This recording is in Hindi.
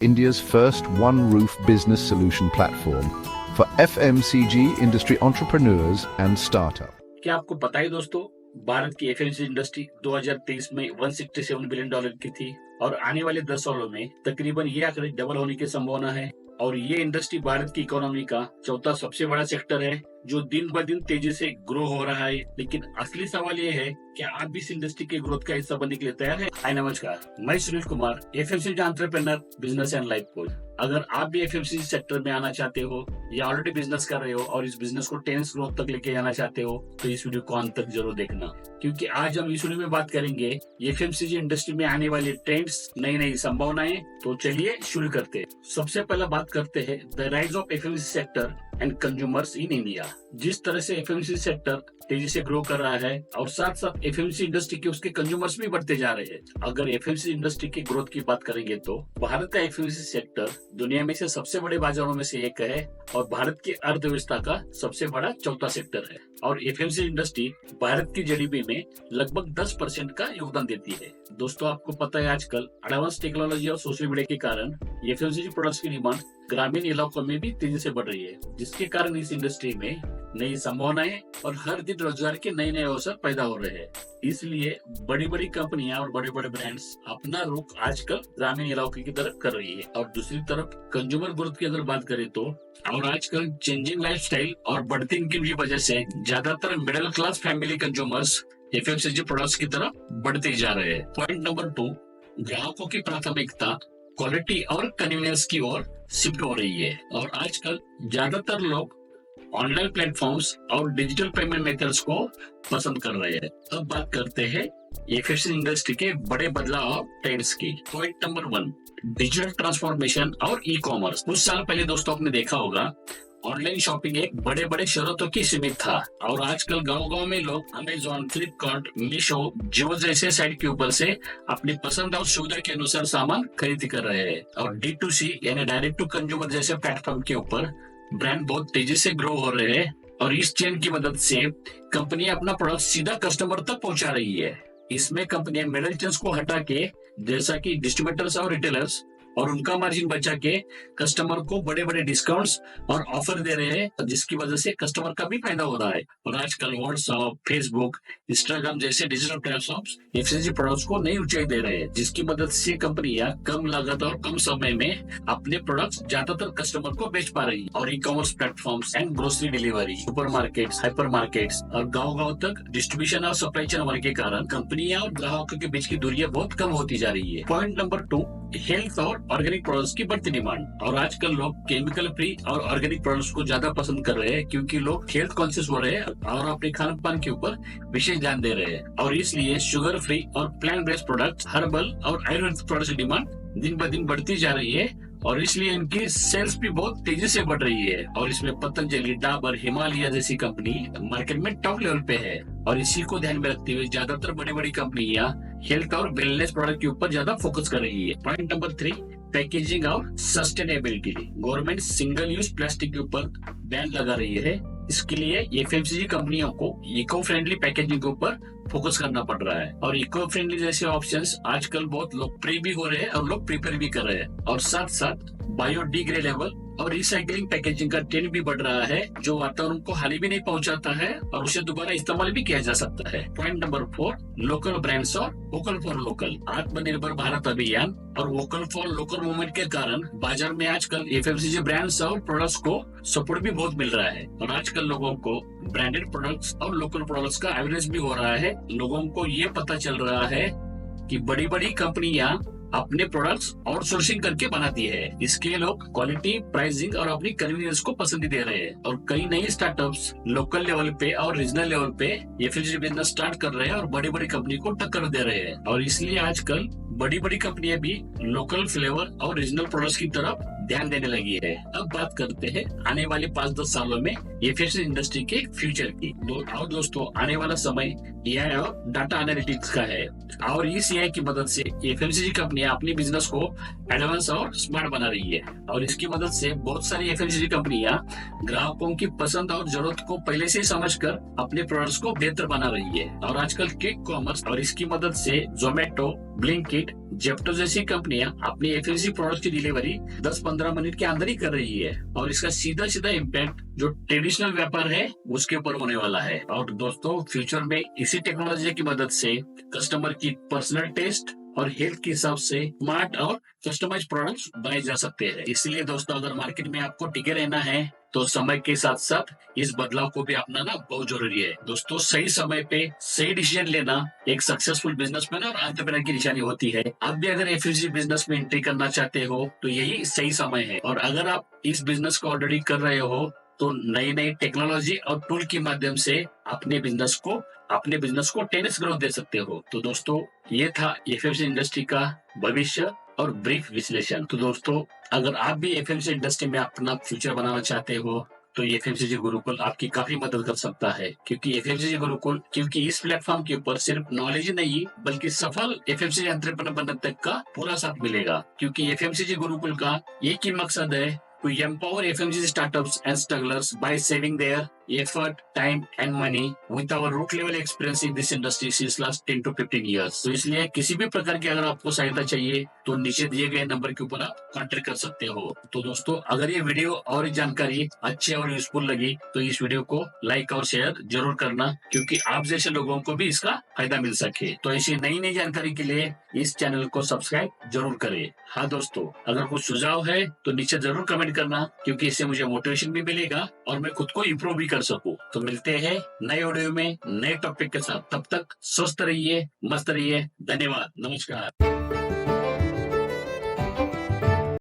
India's first one-roof business solution platform for FMCG industry entrepreneurs and startup. क्या आपको पता है दोस्तों, भारत की एफएमसीजी इंडस्ट्री 2023 में $167 बिलियन की थी और आने वाले 10 सालों में तकरीबन ये आंकड़े डबल होने की संभावना है। और ये इंडस्ट्री भारत की इकोनॉमी का चौथा सबसे बड़ा सेक्टर है जो दिन ब दिन तेजी से ग्रो हो रहा है। लेकिन असली सवाल ये है कि आप भी इस इंडस्ट्री के ग्रोथ का हिस्सा बनने के लिए तैयार है? हाय नमस्कार, मैं Sunil Kumar, FMCG entrepreneur, business and life coach. अगर आप भी एफएमसीजी सेक्टर में आना चाहते हो या ऑलरेडी बिजनेस कर रहे हो और इस बिजनेस को 10x ग्रोथ तक लेके जाना चाहते हो तो इस वीडियो को अंत तक जरूर देखना, क्योंकि आज हम इस वीडियो में बात करेंगे एफएमसीजी इंडस्ट्री में आने वाले ट्रेंड्स, नई नई संभावनाएं। तो चलिए शुरू करते हैं। सबसे पहले बात करते हैं the rise of FMCG sector and consumers in India. जिस तरह से एफएमसीजी सेक्टर तेजी से ग्रो कर रहा है और साथ साथ एफएमसीजी इंडस्ट्री के उसके कंज्यूमर्स भी बढ़ते जा रहे हैं। अगर एफएमसीजी इंडस्ट्री की ग्रोथ की बात करेंगे तो भारत का एफएमसीजी सेक्टर दुनिया में से सबसे बड़े बाजारों में से एक है और भारत की अर्थव्यवस्था का सबसे बड़ा चौथा सेक्टर है। और एफएमसीजी इंडस्ट्री भारत की जीडीपी में लगभग 10% का योगदान देती है। दोस्तों, आपको पता है आजकल एडवांस टेक्नोलॉजी और सोशल मीडिया के कारण एफएमसीजी प्रोडक्ट्स की डिमांड ग्रामीण इलाकों में भी तेजी से बढ़ रही है, जिसके कारण इस इंडस्ट्री में नई संभावनाएं और हर दिन रोजगार के नए नए अवसर पैदा हो रहे हैं। इसलिए बड़ी बड़ी कंपनियां और बड़े बड़े ब्रांड्स अपना रुख आजकल ग्रामीण इलाकों की तरफ कर रही है। और दूसरी तरफ कंज्यूमर ग्रोथ की अगर बात करें तो और आजकल चेंजिंग लाइफस्टाइल और बढ़ती इनकम की वजह से ज्यादातर middle class family consumers FMCG products की तरफ बढ़ते जा रहे हैं। पॉइंट नंबर 2, ग्राहकों की प्राथमिकता क्वालिटी और कन्वीनियंस की ओर शिफ्ट हो रही है और आजकल ज्यादातर लोग ऑनलाइन प्लेटफॉर्म्स और डिजिटल पेमेंट मेथड्स को पसंद कर रहे हैं। अब बात करते हैं एफएमसीजी इंडस्ट्री के बड़े बदलाव और ट्रेंड्स की। पॉइंट नंबर 1, डिजिटल ट्रांसफॉर्मेशन और ई कॉमर्स। कुछ साल पहले दोस्तों आपने देखा होगा ऑनलाइन शॉपिंग एक बड़े बड़े शहरों की सीमित था और आजकल गांव-गांव में लोग अमेजोन, फ्लिपकार्ट, मीशो, जियो जैसे साइट के ऊपर से अपनी पसंद और सुविधा के अनुसार सामान खरीद कर रहे हैं। और D2C यानी डायरेक्ट टू कंज्यूमर जैसे प्लेटफॉर्म के ऊपर ब्रांड बहुत तेजी से ग्रो हो रहे हैं और इस चेन की मदद से कंपनियां अपना प्रोडक्ट सीधा कस्टमर तक पहुंचा रही है। इसमें कंपनियां मिडिल चेन्स को हटा के, जैसा कि डिस्ट्रीब्यूटर्स और रिटेलर्स, और उनका मार्जिन बचा के कस्टमर को बड़े बड़े डिस्काउंट्स और ऑफर दे रहे हैं, जिसकी वजह से कस्टमर का भी फायदा हो रहा है। और आजकल व्हाट्सएप, फेसबुक, इंस्टाग्राम जैसे डिजिटल प्लेटफॉर्म्स एफएमसीजी प्रोडक्ट्स को नई ऊंचाई दे रहे हैं, जिसकी मदद से कंपनियां कम लागत और कम समय में अपने प्रोडक्ट्स ज्यादातर कस्टमर को बेच पा रही है। और e commerce platforms and grocery delivery, super markets, hyper markets और गाँव-गाँव तक डिस्ट्रीब्यूशन और सप्लाई चेन होने के कारण कंपनियां और ग्राहकों के बीच की दूरियां बहुत कम होती जा रही है। पॉइंट नंबर 2, हेल्थ और ऑर्गेनिक प्रोडक्ट्स की बढ़ती डिमांड। और आजकल लोग केमिकल फ्री और ऑर्गेनिक प्रोडक्ट्स को ज्यादा पसंद कर रहे हैं, क्योंकि लोग हेल्थ कॉन्शियस हो रहे हैं और अपने खान पान के ऊपर विशेष ध्यान दे रहे हैं। और इसलिए शुगर फ्री और प्लांट बेस्ड प्रोडक्ट्स, हर्बल और आयुर्वेदिक प्रोडक्ट्स की डिमांड दिन ब दिन बढ़ती जा रही है और इसलिए इनकी सेल्स भी बहुत तेजी से बढ़ रही है। और इसमें पतंजलि, डाबर, हिमालय जैसी कंपनी मार्केट में टॉप लेवल पे है। और इसी को ध्यान में रखते हुए ज्यादातर बड़ी बड़ी कंपनियां हेल्थ और वेलनेस प्रोडक्ट के ऊपर ज्यादा फोकस कर रही है। पॉइंट नंबर 3, पैकेजिंग और sustainability. Government single use plastic के ऊपर बैन लगा रही है। इसके लिए एफएमसीजी कंपनियों को इको फ्रेंडली पैकेजिंग के ऊपर फोकस करना पड़ रहा है। और इको फ्रेंडली जैसे ऑप्शंस आजकल बहुत लोकप्रिय भी हो रहे हैं और लोग प्रीफर भी कर रहे हैं। और साथ साथ बायोडिग्रेडेबल और रिसाइकलिंग पैकेजिंग का ट्रेंड भी बढ़ रहा है, जो वातावरण को हानि भी नहीं पहुंचाता है और उसे दोबारा इस्तेमाल भी किया जा सकता है। पॉइंट नंबर 4, लोकल ब्रांड्स और वोकल फॉर लोकल। आत्मनिर्भर भारत अभियान और वोकल फॉर लोकल मूवमेंट के कारण बाजार में आजकल एफएमसीजी ब्रांड्स और प्रोडक्ट्स को सपोर्ट भी बहुत मिल रहा है। और आजकल लोगों को ब्रांडेड प्रोडक्ट्स और लोकल प्रोडक्ट्स का अवेयरनेस भी हो रहा है। लोगों को ये पता चल रहा है कि बड़ी बड़ी कंपनियां अपने प्रोडक्ट्स आउटसोर्सिंग करके बनाती है। इसके लिए लोग क्वालिटी, प्राइसिंग और अपनी कन्वीनियंस को पसंद दे रहे हैं। और कई नए स्टार्टअप्स लोकल लेवल पे और रीजनल लेवल पे एफएमसीजी बिजनेस स्टार्ट कर रहे हैं और बड़ी बड़ी कंपनी को टक्कर दे रहे हैं। और इसलिए आजकल बड़ी बड़ी कंपनियां भी लोकल फ्लेवर और रीजनल प्रोडक्ट्स की तरफ ध्यान देने लगी है। अब बात करते हैं आने वाले 5-10 सालों में एफएमसीजी इंडस्ट्री के फ्यूचर की। और दोस्तों, आने वाला समय एआई और डाटा एनालिटिक्स का है, और इस एआई की मदद से एफएमसीजी कंपनियां अपनी बिजनेस को एडवांस और स्मार्ट बना रही है, और इसकी मदद से बहुत सारी एफएमसीजी कंपनियां ग्राहकों की पसंद और जरूरत को पहले से समझकर अपने प्रोडक्ट्स को बेहतर बना रही है। और आजकल क्विक कॉमर्स और इसकी मदद से जोमेटो, ब्लिंकिट, जेप्टो जैसी कंपनियां अपनी एफएमसीजी प्रोडक्ट की डिलीवरी 10-15 मिनट के अंदर ही कर रही है, और इसका सीधा सीधा इम्पैक्ट जो ट्रेडिशनल व्यापार है उसके ऊपर होने वाला है। और दोस्तों, फ्यूचर में इसी टेक्नोलॉजी की मदद से कस्टमर की पर्सनल टेस्ट और हेल्थ के हिसाब से स्मार्ट और कस्टमाइज प्रोडक्ट्स बनाए जा सकते हैं। इसलिए दोस्तों, अगर मार्केट में आपको टिके रहना है तो समय के साथ साथ इस बदलाव को भी अपनाना बहुत जरूरी है। दोस्तों, सही समय पे सही डिसीजन लेना एक सक्सेसफुल बिजनेसमैन और एंटरप्रेन्योर की निशानी होती है। आप भी अगर एफएमसीजी बिजनेस में एंट्री करना चाहते हो तो यही सही समय है, और अगर आप इस बिजनेस को ऑलरेडी कर रहे हो तो नई नई टेक्नोलॉजी और टूल के माध्यम से अपने बिजनेस को टेनिस ग्रोथ दे सकते हो। तो दोस्तों, ये था एफएमसीजी इंडस्ट्री का भविष्य और ब्रीफ विश्लेषण। तो दोस्तों, अगर आप भी एफएमसीजी इंडस्ट्री में अपना फ्यूचर बनाना चाहते हो तो एफएमसीजी गुरुकुल आपकी काफी मदद कर सकता है, क्योंकि इस प्लेटफॉर्म के ऊपर सिर्फ नॉलेज ही नहीं बल्कि सफल एफएमसीजी एंटरप्रेन्योर बनने तक का पूरा साथ मिलेगा। क्योंकि एफएमसीजी गुरुकुल का एक ही मकसद है, to empower FMCG startups and strugglers by saving their effort, time and money with our root level experience in this industry since last 10 to 15 years। तो इसलिए किसी भी प्रकार की अगर आपको सहायता चाहिए तो नीचे दिए गए नंबर के ऊपर आप कॉन्टेक्ट कर सकते हो। तो दोस्तों, अगर ये वीडियो और जानकारी अच्छी और यूजफुल लगी तो इस वीडियो को लाइक और शेयर जरूर करना, क्योंकि आप जैसे लोगों को भी इसका फायदा मिल सके। तो ऐसी नई जानकारी के लिए इस चैनल को सब्सक्राइब जरूर करें। हाँ दोस्तों, अगर कुछ सुझाव है तो नीचे जरूर कमेंट करना, क्योंकि इससे मुझे मोटिवेशन भी मिलेगा और मैं खुद को इम्प्रूव भी कर सकूं। तो मिलते हैं नए वीडियो में नए टॉपिक के साथ। तब तक स्वस्थ रहिए, मस्त रहिए। धन्यवाद, नमस्कार।